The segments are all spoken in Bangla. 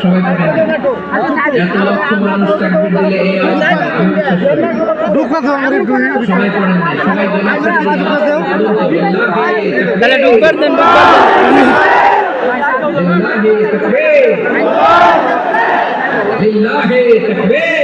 সবাই এত লক্ষ মানুষ তাকবীর দিলে এই সবাই পড়েন না, সবাই তাহলে ঢুকবার দেন লিল্লাহি তাকবীর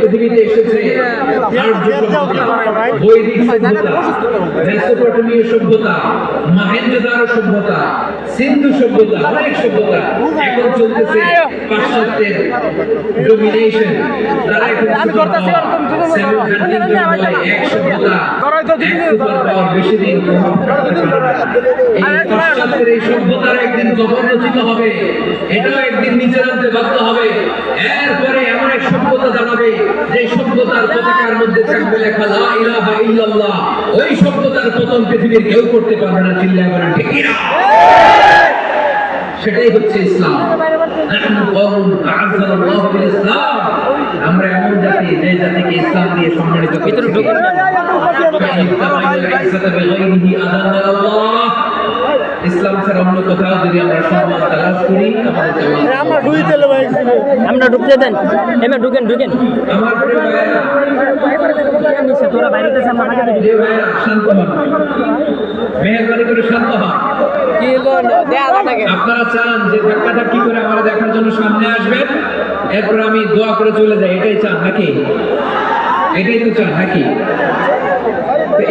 পৃথিবীতে এসেছে সভ্যতা, মহেঞ্জোদারো সভ্যতা, সিন্ধু সভ্যতা, অনেক সভ্যতা। এখন চলতেছে পাশ্চাত্যের ডোমিনেশন। তারা এখন এই সভ্যতার একদিন কবর রচিত হবে, এটাও একদিন নিচে নামতে বাধ্য হবে। এরপরে এমন এক সভ্যতা দাঁড়াবে যে সভ্যতার পতাকার মধ্যে থাকবে লেখা লা ইলাহা ইল্লাল্লাহ। ওই সভ্যতার পতন পৃথিবীর কেউ করতে পারবে না। চিল্লায় বলেন ঠিক কিনা? সেটাই হচ্ছে ইসলাম। আমরা এমন জাতি যে জাতিকে ইসলাম দিয়ে সম্মানিত ইসলাম ছাড়া অন্য কোথাও যদি আমরা সম্মান তালাশ করি আমরা ঢুকতে দেন, এবার ঢুকেন ঢুকেন। আমার তোরা বাইরে শান্ত হন, মেহরবানি করে শান্ত হন। আপনারা চান যে ধাক্কাটা কি করে আমরা দেখার জন্য সামনে আসবেন, এরপর আমি দোয়া করে চলে যাই, এটাই চান নাকি? এটাই তো চান নাকি?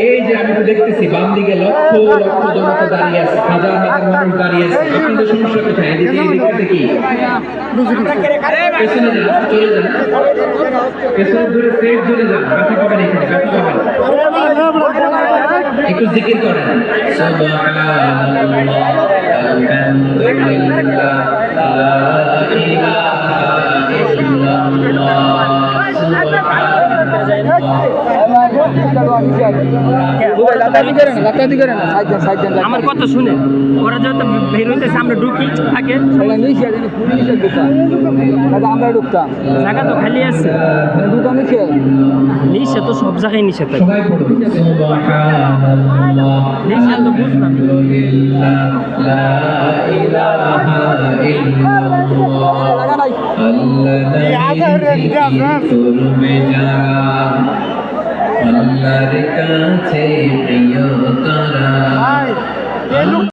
এই যে আমি তো দেখতেছি বাম দিকে লক্ষ লক্ষ জনতা দাঁড়িয়ে আছে, হাজার হাজার মানুষ দাঁড়িয়ে আছে। আপনাদের সমস্যা কোথায়? এদিকে এদিকে কি পেছনে যান, চলে যান, পেছনে ধরে সেট ধরে যান, ব্যথা পাবেন, এখানে ব্যথা পাবেন। একটু জিকির করেন সুবহানাল্লাহ আলহামদুলিল্লাহ লা ইলাহা ইল্লাল্লাহ আমার কথা শুনে ওরা যত বের হইতেছে আমরা ঢুকি থাকে, আমরা ঢুকতাম, জায়গা তো খালি আছে, নিচে তো সব জায়গায় নিচে থাকে। নিচে তো বুঝলাম আল্লাহর কাছে প্রিয় তারা।